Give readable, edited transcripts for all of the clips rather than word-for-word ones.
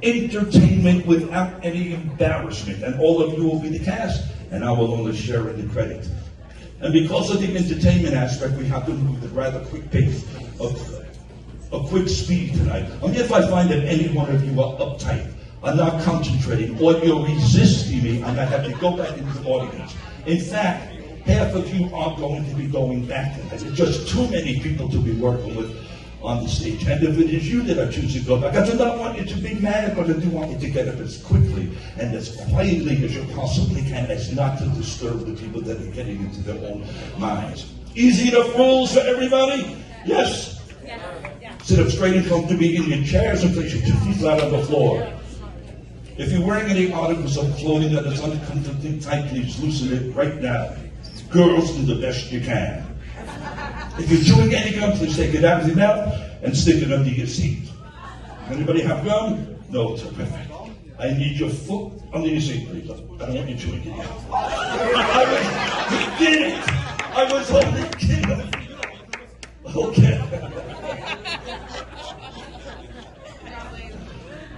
entertainment without any embarrassment. And all of you will be the cast, and I will only share in the credit. And because of the entertainment aspect, we have to move at a rather quick pace, a quick speed tonight. If I find that any one of you are uptight, are not concentrating, or you're resisting me, I'm going to have to go back into the audience. In fact, half of you are going to be going back. There's just too many people to be working with on the stage. And if it is you that are choosing to go back, I do not want you to be mad, but I do want you to get up as quickly and as quietly as you possibly can, as not to disturb the people that are getting into their own minds. Easy enough rules for everybody? Yes? Yeah. Sit up straight and comfortably in your chairs and place your 2 feet flat on the floor. If you're wearing any articles of clothing that is uncomfortably tight, please loosen it right now. Girls, do the best you can. If you're chewing any gum, please take it out of your mouth and stick it under your seat. Anybody have gum? No, it's perfect. I need your foot under your seat, please. I don't want you chewing it yet. He did it! I was only kidding. Okay.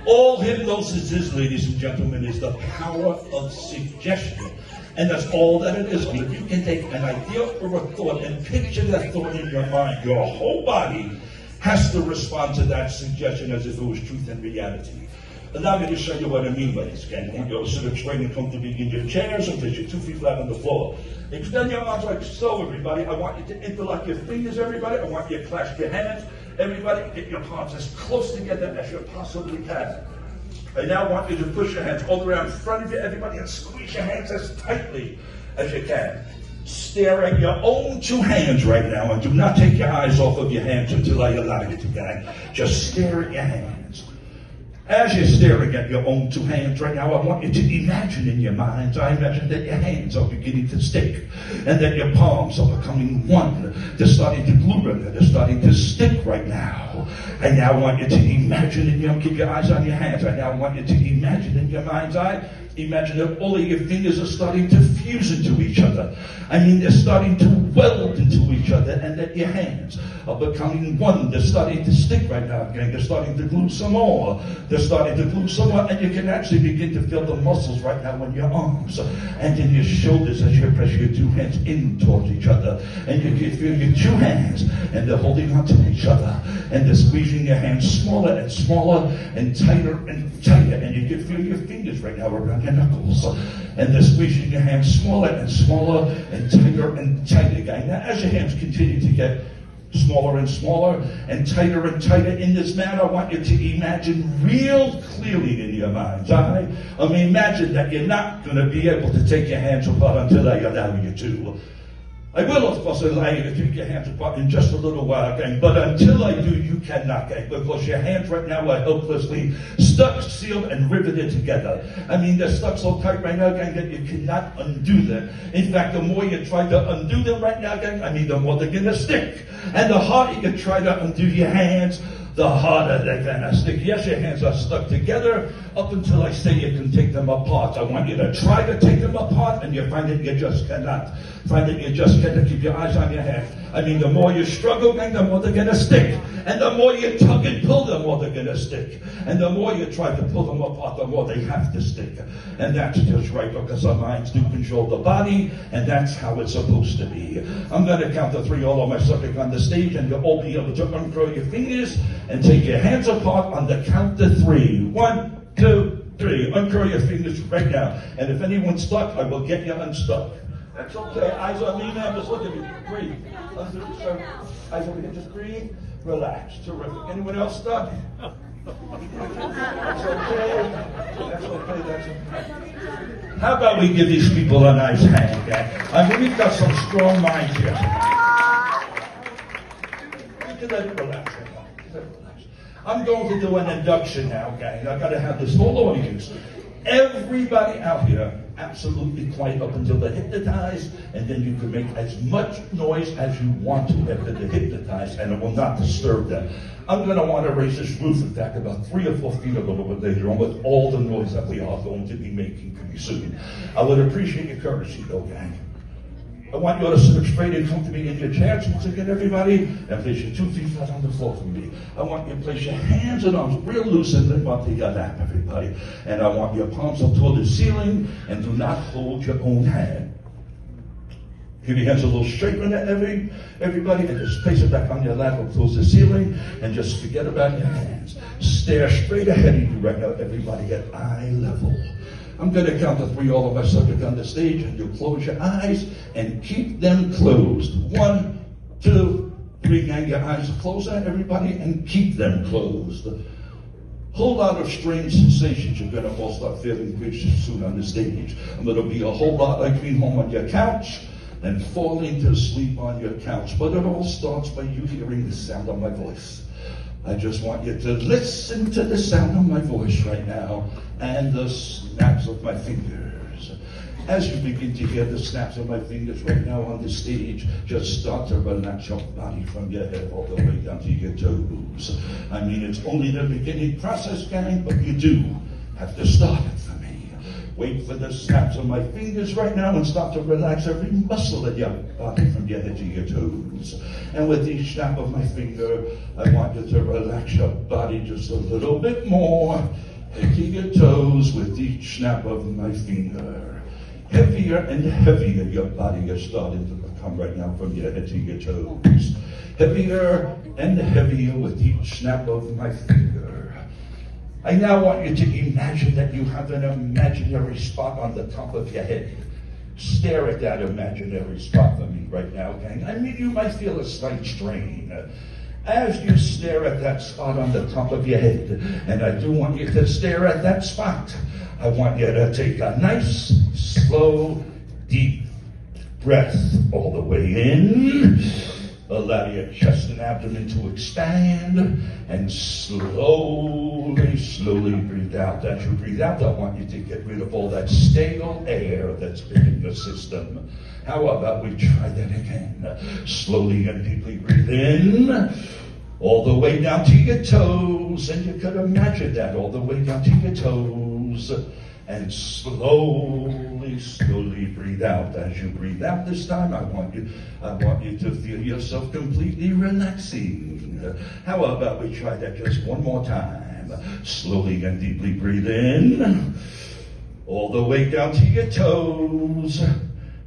All hypnosis is, ladies and gentlemen, is the power of suggestion. And that's all that it is. If you can take an idea or a thought and picture that thought in your mind, your whole body has to respond to that suggestion as if it was truth and reality. Allow me to show you what I mean by this, gang. And you'll sit up straight and comfortably in your chairs and place your 2 feet flat on the floor. Extend your arms like so, everybody. I want you to interlock your fingers, everybody. I want you to clasp your hands. Everybody, get your palms as close together as you possibly can. I now want you to push your hands all the way out in front of you, everybody, and squeeze your hands as tightly as you can. Stare at your own 2 hands right now, and do not take your eyes off of your hands until I allow you to, gang. Just stare at your hands. As you're staring at your own 2 hands right now, I want you to imagine in your minds, I imagine that your hands are beginning to stick, and that your palms are becoming one. They're starting to glue, and they're starting to stick right now. I now want you to imagine in your, keep your eyes on your hands. I now want you to imagine in your mind's eye, imagine that all of your fingers are starting to fuse into each other. I mean, they're starting to weld into each other, and that your hands are becoming one. They're starting to stick right now, gang. They're starting to glue some more. They're starting to glue some more, and you can actually begin to feel the muscles right now in your arms and in your shoulders as you press your 2 hands in towards each other. And you can feel your 2 hands, and they're holding onto each other, and they're squeezing your hands smaller and smaller and tighter, and you can feel your fingers right now around your knuckles, and they're squeezing your hands smaller and smaller and tighter, gang. Now, as your hands continue to get smaller and smaller and tighter in this manner, I want you to imagine real clearly in your mind's eye. Imagine that you're not going to be able to take your hands apart until I allow you to. I will, of course, allow you to take your hands apart in just a little while, gang, but until I do, you cannot, gang, because your hands right now are helplessly stuck, sealed, and riveted together. They're stuck so tight right now, gang, that you cannot undo them. In fact, the more you try to undo them right now, gang, the more they're gonna stick. And the harder you try to undo your hands, the harder they're gonna stick. Yes, your hands are stuck together up until I say you can take them apart. I want you to try to take them apart, and you find that you just cannot. Find that you just cannot. Keep your eyes on your hands. The more you struggle, gang, the more they're gonna stick. And the more you tug and pull, the more they're gonna stick. And the more you try to pull them apart, the more they have to stick. And that's just right, because our minds do control the body, and that's how it's supposed to be. I'm gonna count to 3, all of my subjects on the stage, and you'll all be able to uncurl your fingers and take your hands apart on the count to 3. 1, 2, 3. Uncurl your fingers right now. And if anyone's stuck, I will get you unstuck. That's okay. Eyes on me now. Just look at me. Breathe. Eyes over here. Just breathe. Relax. Terrific. Anyone else stuck? That's okay. That's okay. That's okay. How about we give these people a nice hand, gang? We've got some strong minds here. Let it relax. I'm going to do an induction now, gang. I've got to have this whole audience. Everybody out here, absolutely quiet up until they're hypnotized, and then you can make as much noise as you want to after they're hypnotized, and it will not disturb them. I'm going to want to raise this roof, in fact, about 3 or 4 feet a little bit later on with all the noise that we are going to be making pretty soon. I would appreciate your courtesy, though, gang. I want you all to sit up straight and comfortably in your chairs once again, everybody, and place your 2 feet flat on the floor for me. I want you to place your hands and arms real loose and lift onto your lap, everybody. And I want your palms up toward the ceiling, and do not hold your own hand. Give your hands a little straight on that, everybody, and just place it back on your lap up towards the ceiling, and just forget about your hands. Stare straight ahead of you right now, everybody, at eye level. I'm going to count to 3, all of my subject on the stage, and you'll close your eyes and keep them closed. 1, 2, 3, gang your eyes closed on everybody, and keep them closed. Whole lot of strange sensations you're going to all start feeling pretty soon on the stage. And it'll be a whole lot like being home on your couch and falling to sleep on your couch. But it all starts by you hearing the sound of my voice. I just want you to listen to the sound of my voice right now and the snaps of my fingers. As you begin to hear the snaps of my fingers right now on the stage, just start to relax your body from your head all the way down to your toes. I mean, it's only the beginning process, gang, but you do have to start it for me. Wait for the snaps of my fingers right now and start to relax every muscle in your body from your head to your toes. And with each snap of my finger, I want you to relax your body just a little bit more. And to your toes with each snap of my finger. Heavier and heavier your body is starting to become right now from your head to your toes. Heavier and heavier with each snap of my finger. I now want you to imagine that you have an imaginary spot on the top of your head. Stare at that imaginary spot for me right now, gang. I mean, you might feel a slight strain. As you stare at that spot on the top of your head, and I do want you to stare at that spot, I want you to take a nice, slow, deep breath all the way in. Allow your chest and abdomen to expand, and slowly, slowly breathe out. As you breathe out, I want you to get rid of all that stale air that's been in your system. How about we try that again? Slowly and deeply breathe in, all the way down to your toes, and you could imagine that all the way down to your toes. And slowly, slowly breathe out. As you breathe out this time, I want you to feel yourself completely relaxing. How about we try that just one more time? Slowly and deeply breathe in, all the way down to your toes,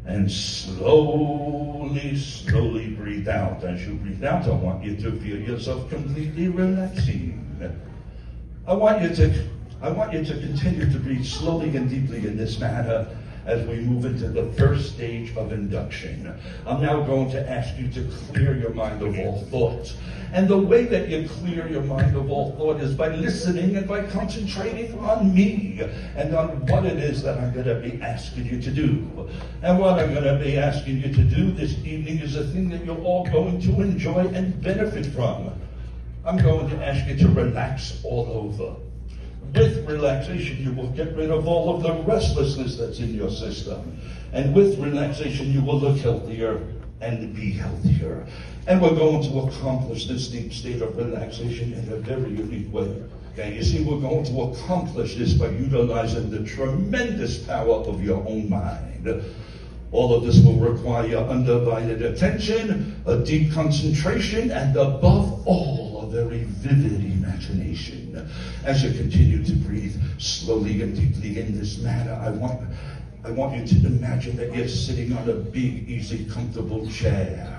and slowly, slowly breathe out. As you breathe out, I want you to feel yourself completely relaxing. I want you to continue to breathe slowly and deeply in this manner as we move into the first stage of induction. I'm now going to ask you to clear your mind of all thoughts. And the way that you clear your mind of all thought is by listening and by concentrating on me and on what it is that I'm going to be asking you to do. And what I'm going to be asking you to do this evening is a thing that you're all going to enjoy and benefit from. I'm going to ask you to relax all over. With relaxation, you will get rid of all of the restlessness that's in your system. And with relaxation, you will look healthier and be healthier. And we're going to accomplish this deep state of relaxation in a very unique way. Okay, you see, we're going to accomplish this by utilizing the tremendous power of your own mind. All of this will require undivided attention, a deep concentration, and above all, a very vivid imagination. As you continue to breathe slowly and deeply in this manner, I want you to imagine that you're sitting on a big, easy, comfortable chair.